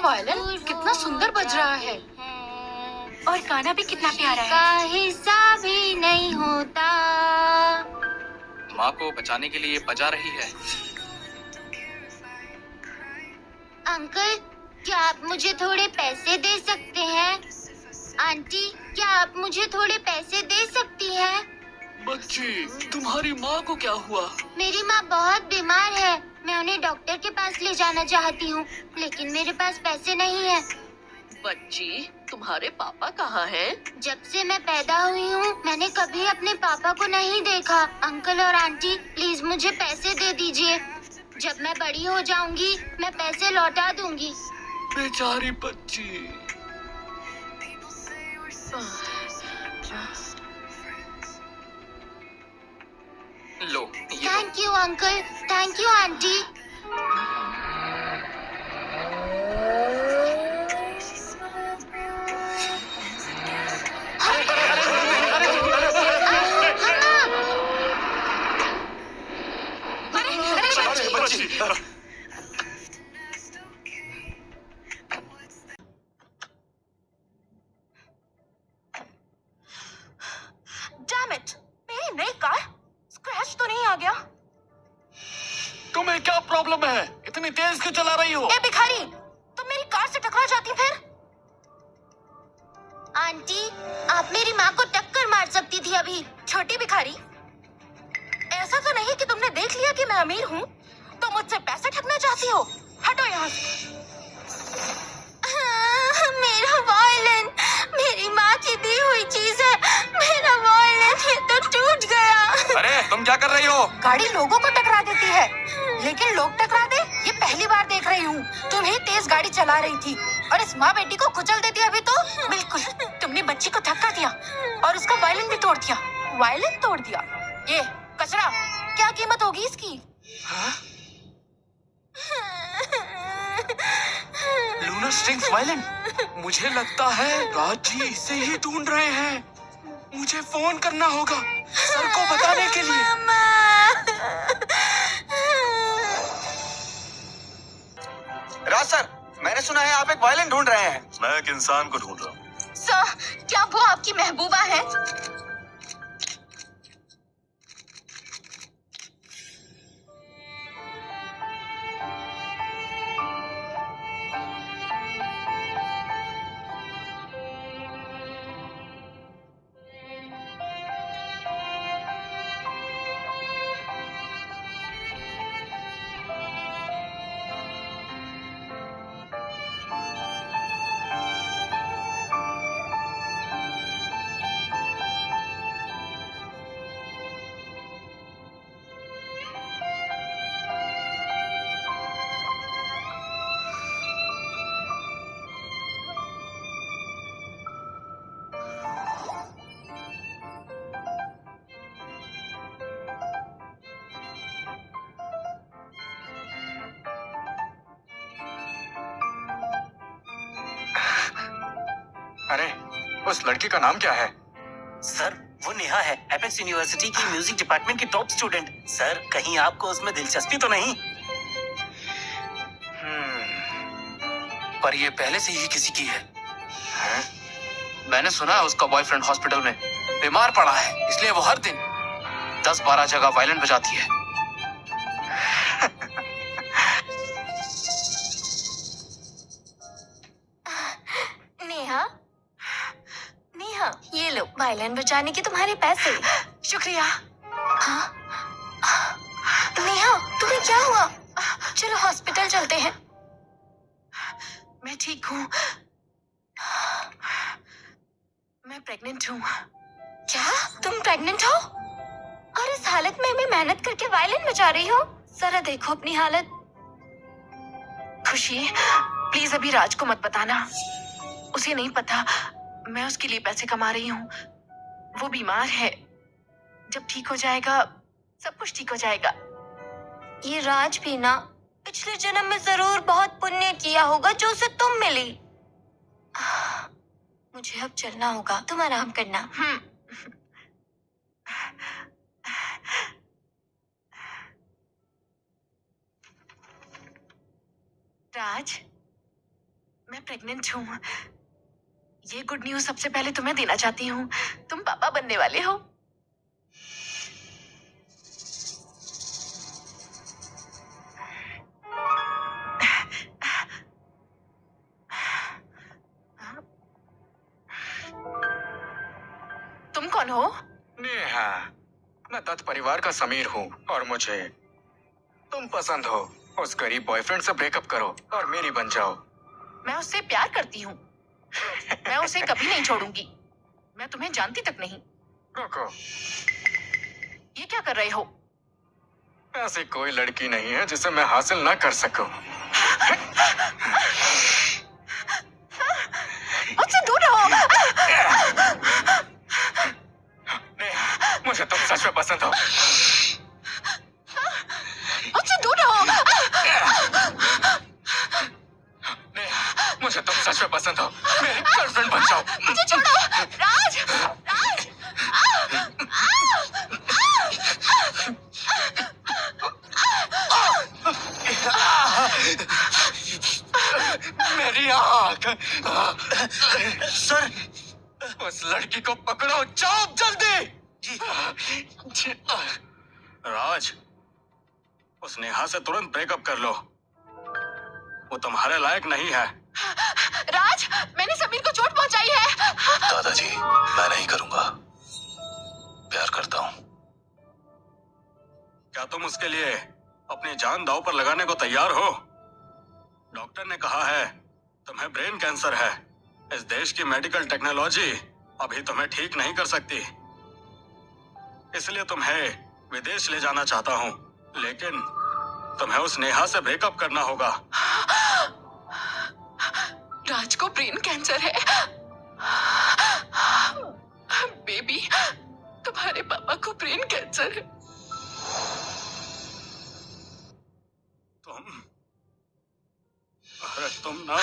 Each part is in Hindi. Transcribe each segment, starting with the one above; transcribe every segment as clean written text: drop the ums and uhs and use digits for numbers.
वायलिन कितना सुंदर बज रहा है और गाना भी कितना प्यारा है। का हिस्सा भी नहीं होता। माँ को बचाने के लिए बजा रही है। अंकल, क्या आप मुझे थोड़े पैसे दे सकते हैं? आंटी, क्या आप मुझे थोड़े पैसे दे सकती हैं? बच्ची, तुम्हारी माँ को क्या हुआ? मेरी माँ बहुत बीमार है। मैं उन्हें डॉक्टर के पास ले जाना चाहती हूँ, लेकिन मेरे पास पैसे नहीं है। बच्ची, तुम्हारे पापा कहाँ हैं? जब से मैं पैदा हुई हूँ, मैंने कभी अपने पापा को नहीं देखा। अंकल और आंटी, प्लीज मुझे पैसे दे दीजिए। जब मैं बड़ी हो जाऊंगी, मैं पैसे लौटा दूंगी। बेचारी बच्ची। लो, ये लो। Thank you uncle, thank you aunty. बच्ची। डैम इट, मेरी नई कार स्क्रैच तो नहीं आ गया? तुम्हें क्या प्रॉब्लम है? इतनी तेज क्यों चला रही हो? ए भिखारी, तुम मेरी कार से टकरा जाती फिर? आंटी, आप मेरी माँ को टक्कर मार सकती थी अभी। छोटी भिखारी, ऐसा तो नहीं कि तुमने देख लिया कि मैं अमीर हूँ तो मुझसे पैसे ठगना चाहती हो? हटो यहाँ से। मेरा वायलिन, मेरी माँ की दी हुई चीज है। मेरा वायलिन ये तो टूट गया। अरे तुम क्या कर रही हो? गाड़ी लोगों को टकरा देती है, लेकिन लोग टकरा दे ये पहली बार देख रही हूँ। तुम ही तेज गाड़ी चला रही थी और इस माँ बेटी को कुचल देती अभी तो। बिल्कुल, तुमने बच्ची को धक्का दिया और उसका वायलिन भी तोड़ दिया। वायलिन तोड़ दिया? ये कचरा, क्या कीमत होगी इसकी? Luna strings violin. मुझे लगता है राज जी इसे ही ढूंढ रहे हैं। मुझे फोन करना होगा सर को बताने के लिए। राज सर, मैंने सुना है आप एक वायलिन ढूंढ रहे हैं। मैं एक इंसान को ढूंढ रहा हूँ। सर, क्या वो आपकी महबूबा है? अरे उस लड़की का नाम क्या है? सर, वो नेहा है, एपेक्स यूनिवर्सिटी की म्यूजिक डिपार्टमेंट की टॉप स्टूडेंट। सर, कहीं आपको उसमें दिलचस्पी तो नहीं? पर ये पहले से ही किसी की है। मैंने सुना है उसका बॉयफ्रेंड हॉस्पिटल में बीमार पड़ा है, इसलिए वो हर दिन 10-12 जगह वायलिन बजाती है। नेहा, नेहा, ये लो वायलिन बजाने के तुम्हारे पैसे। शुक्रिया। हाँ? नेहा, तुम्हें क्या हुआ? चलो हॉस्पिटल चलते हैं। मैं ठीक हूँ। मैं प्रेग्नेंट हूँ। क्या? तुम प्रेग्नेंट हो? और इस हालत में भी मेहनत करके वायलिन बजा रही हो? जरा देखो अपनी हालत। खुशी, प्लीज अभी राज को मत बताना। उसे नहीं पता मैं उसके लिए पैसे कमा रही हूँ। वो बीमार है, जब ठीक हो जाएगा सब कुछ ठीक हो जाएगा। ये राज भी ना पिछले जन्म में जरूर बहुत पुण्य किया होगा जो उसे तुम मिली। मुझे अब चलना होगा, तुम आराम करना। राज, प्रेग्नेंट हूँ। ये गुड न्यूज सबसे पहले तुम्हें देना चाहती हूँ। तुम पापा बनने वाले हो। तुम कौन हो? नेहा, मैं दत्त परिवार का समीर हूँ और मुझे तुम पसंद हो। उस गरीब बॉयफ्रेंड से ब्रेकअप करो और मेरी बन जाओ। मैं उससे प्यार करती हूँ। मैं उसे कभी नहीं छोड़ूंगी। मैं तुम्हें जानती तक नहीं। रुको, ये क्या कर रहे हो? ऐसी कोई लड़की नहीं है जिसे मैं हासिल ना कर सकूं। मुझसे दूर रहो। नेहा, मुझे तुम सच में पसंद हो। मुझसे दूर रहो। नेहा, मुझे तुम सच में पसंद हो। मेरी गर्लफ्रेंड बन जाओ। मुझे छोड़ो। राज, राज। मेरी आँख। सर, उस लड़की को पकड़ो, जाओ जल्दी। जी। राज, उस नेहा से तुरंत ब्रेकअप कर लो। वो तुम्हारे लायक नहीं है। राज, मैंने समीर को चोट पहुंचाई है। दादाजी, मैं नहीं करूंगा। प्यार करता हूँ। क्या तुम उसके लिए अपनी जान दांव पर लगाने को तैयार हो? डॉक्टर ने कहा है तुम्हें ब्रेन कैंसर है। इस देश की मेडिकल टेक्नोलॉजी अभी तुम्हें ठीक नहीं कर सकती। इसलिए तुम्हें विदेश ले जाना चाहता हूँ, लेकिन तुम्हें उस नेहा से ब्रेकअप करना होगा। राज को ब्रेन कैंसर है। बेबी, तुम्हारे पापा को ब्रेन कैंसर है। अरे तुम ना।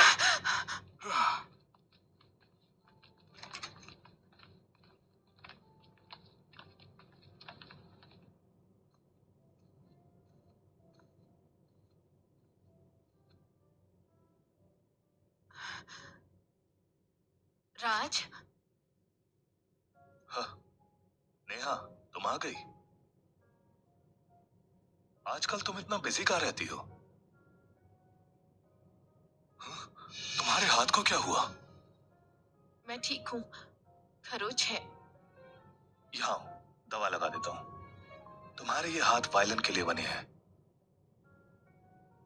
राज, नेहा, तुम आ गई। आजकल तुम इतना बिजी कहाँ रहती हो? तुम्हारे हाथ को क्या हुआ? मैं ठीक हूँ। खरोच है। यहाँ दवा लगा देता हूँ। तुम्हारे ये हाथ वायलिन के लिए बने हैं।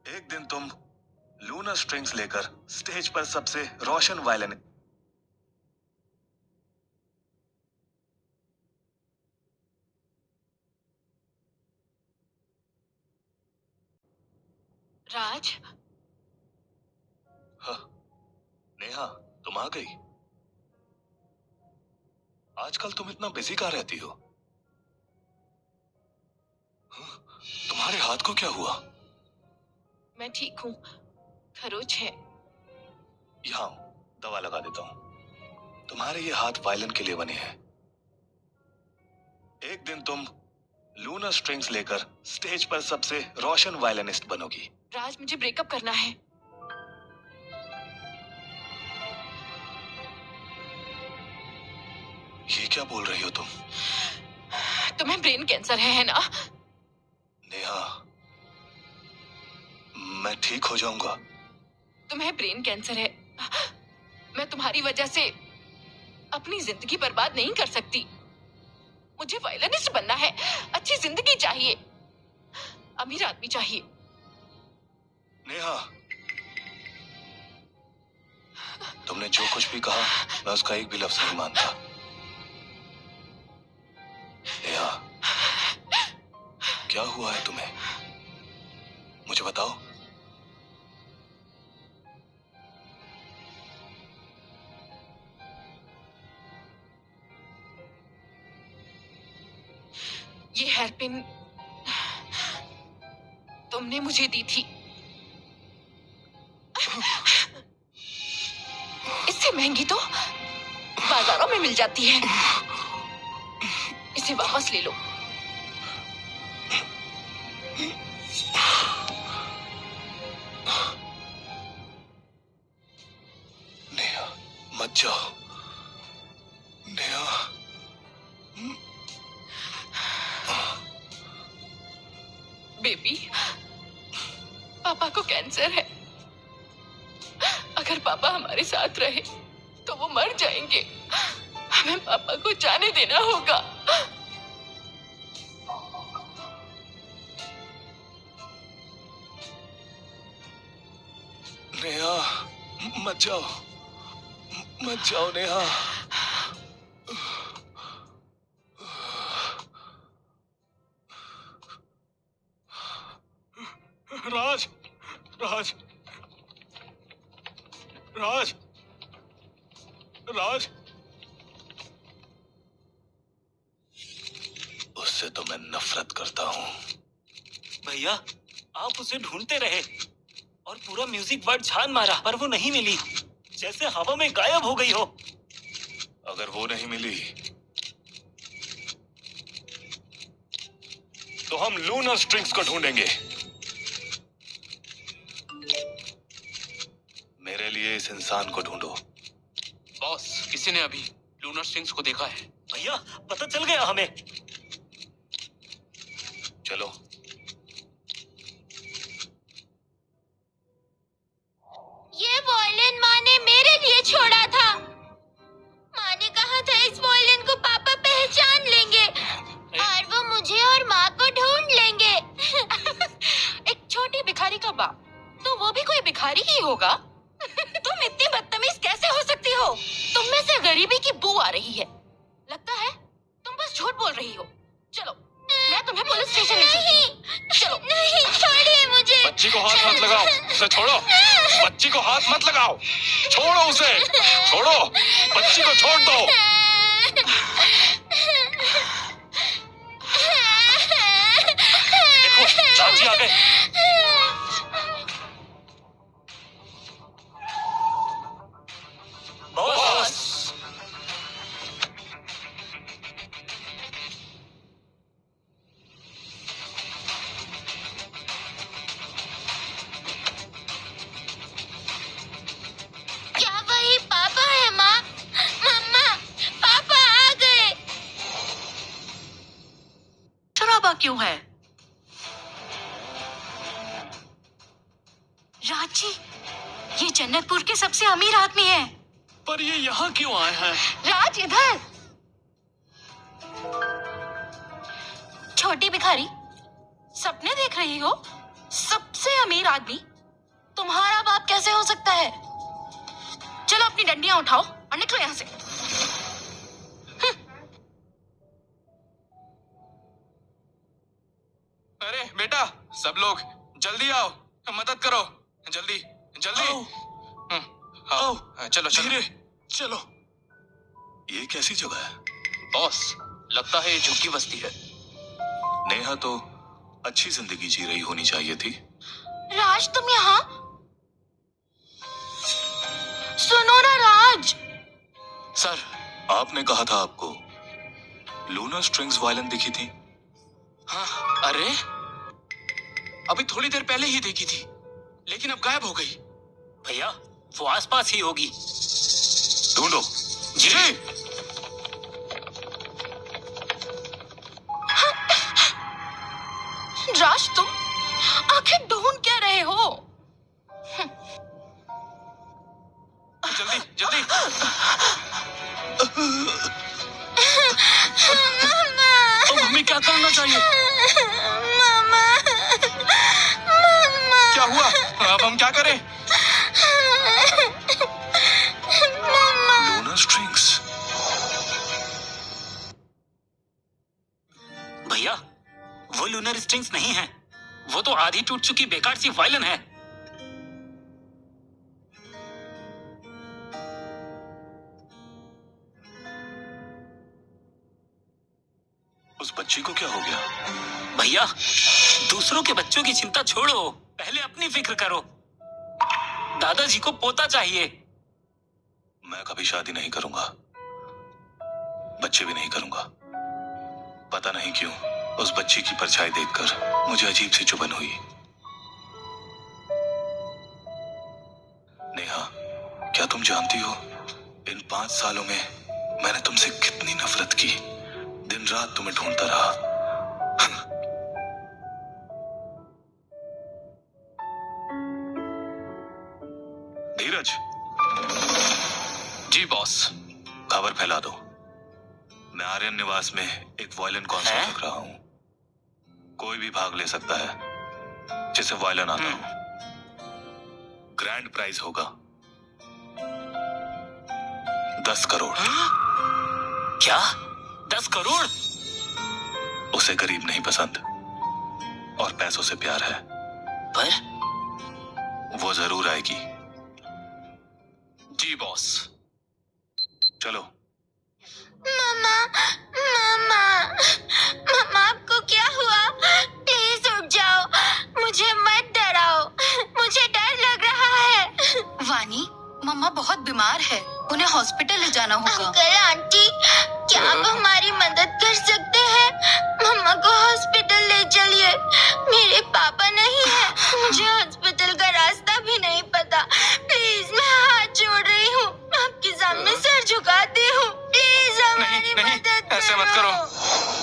एक दिन तुम लूनर स्ट्रिंग्स लेकर स्टेज पर सबसे रोशन वायलिन। राज, हाँ, नेहा, तुम आ गई। आजकल तुम इतना बिजी कहाँ रहती हो? तुम्हारे हाथ को क्या हुआ? मैं ठीक हूँ। खरोच है। यहाँ दवा लगा देता हूँ। तुम्हारे ये हाथ वायलिन के लिए बने हैं। एक दिन तुम लूनर स्ट्रिंग्स लेकर स्टेज पर सबसे रोशन वायलिनिस्ट बनोगी। राज, मुझे ब्रेकअप करना है। ये क्या बोल रही हो तुम? तुम्हें ब्रेन कैंसर है ना? नेहा, मैं ठीक हो जाऊंगा। तुम्हें ब्रेन कैंसर है। मैं तुम्हारी वजह से अपनी जिंदगी बर्बाद नहीं कर सकती। मुझे वायलिनिस्ट बनना है। अच्छी जिंदगी चाहिए। अमीर आदमी चाहिए। नेहा, तुमने जो कुछ भी कहा मैं उसका एक भी लफ्ज नहीं मानता। नेहा, क्या हुआ है तुम्हें? मुझे बताओ। ये हेयरपिन तुमने मुझे दी थी। इससे महंगी तो बाजारों में मिल जाती है। इसे वापस ले लो। मत जाओ नेहा। बेबी, पापा को कैंसर है। अगर पापा हमारे साथ रहे तो वो मर जाएंगे। हमें पापा को जाने देना होगा। नेहा मत जाओ, मत जाओ नेहा। राज, राज, राज, राज। उससे तो मैं नफरत करता हूँ। भैया आप उसे ढूंढते रहे और पूरा म्यूजिक वर्ड छान मारा पर वो नहीं मिली, जैसे हवा में गायब हो गई हो। अगर वो नहीं मिली तो हम लूनर स्ट्रिंग्स को ढूंढेंगे। मेरे लिए इस इंसान को ढूंढो। बॉस, किसी ने अभी लूनर स्ट्रिंग्स को देखा है। भैया पता चल गया हमें। चलो। ये वॉयलिन माँ ने मेरे लिए छोड़ा था। माँ ने कहा था इस वॉयलिन को पापा पहचान लेंगे और वो मुझे और माँ को ढूंढ लेंगे। एक छोटी भिखारी का बाप, तो वो भी कोई भिखारी ही होगा। तुम इतनी बदतमीज कैसे हो सकती हो? तुम में से गरीबी की बू आ रही है। लगता है तुम बस झूठ बोल रही हो। चलो, मैं तुम्हें पुलिस स्टेशन ले चलती हूँ। चलो। नहीं, छोड़िए मुझे। बच्ची को हाथ मत लगाओ, उसे छोड़ो। बच्ची को हाथ मत लगाओ, छोड़ो उसे, छोड़ो। बच्ची को छोड़ दो। देखो चाची आ गए। बॉस, क्या वही पापा है? माँ, मम्मा, पापा आ गए। शराबा क्यों है? राजी, ये जन्नतपुर के सबसे अमीर आदमी है। पर ये यहाँ क्यों आए हैं? राज, इधर। छोटी भिखारी, सपने देख रही हो? सबसे अमीर आदमी तुम्हारा बाप कैसे हो सकता है? चलो अपनी डंडियां उठाओ और निकलो यहाँ से। अरे बेटा, सब लोग जल्दी आओ, मदद करो। जल्दी जल्दी। आओ, चलो चलो। धीरे चलो। ये कैसी जगह है? बॉस, लगता है ये झुग्गी बस्ती है। नेहा तो अच्छी जिंदगी जी रही होनी चाहिए थी। राज, तुम यहाँ? सुनो ना राज। सर, आपने कहा था आपको लूनर स्ट्रिंग्स वायलिन दिखी थी। हाँ, अरे अभी थोड़ी देर पहले ही देखी थी, लेकिन अब गायब हो गई। भैया वो आसपास ही होगी। ढूंढो। जी। राज, तुम आखिर ढूंढ क्या रहे हो? जल्दी जल्दी। अब हमें क्या करना चाहिए? मम्मा, मम्मा, क्या हुआ? अब हम क्या करें? Lunar strings. भैया वो लूनर स्ट्रिंग्स नहीं है, वो तो आधी टूट चुकी बेकार सी वायलिन है। उस बच्ची को क्या हो गया? भैया दूसरों के बच्चों की चिंता छोड़ो, पहले अपनी फिक्र करो। दादाजी को पोता चाहिए। मैं कभी शादी नहीं करूंगा, बच्चे भी नहीं करूंगा। पता नहीं क्यों उस बच्ची की परछाई देखकर मुझे अजीब सी चुभन हुई। नेहा, क्या तुम जानती हो इन 5 सालों में मैंने तुमसे कितनी नफरत की, दिन रात तुम्हें ढूंढता रहा। धीरज, जी बॉस। खबर फैला दो। मैं आर्यन निवास में एक वायलिन कॉन्सर्ट हैं? रख रहा हूँ। कोई भी भाग ले सकता है जिसे वायलिन आता हो। ग्रैंड प्राइज होगा 10 करोड़। क्या 10 करोड़? उसे गरीब नहीं पसंद और पैसों से प्यार है। पर वो जरूर आएगी। जी बॉस। चलो। मम्मा मम्मा मम्मा आपको क्या हुआ? प्लीज उठ जाओ, मुझे मत डराओ, मुझे डर लग रहा है। वानी, मम्मा बहुत बीमार है, उन्हें हॉस्पिटल ले जाना होगा। अंकल आंटी, क्या आप हमारी मदद कर सकते हैं? मम्मा को हॉस्पिटल ले चलिए। मेरे पापा नहीं है, मुझे हॉस्पिटल का रास्ता भी नहीं पता। प्लीज, मैं हाथ जोड़ रही हूँ, आपके सामने सर झुकाती हूँ। प्लीज हमारी नहीं, मदद ऐसे मत करो। करो।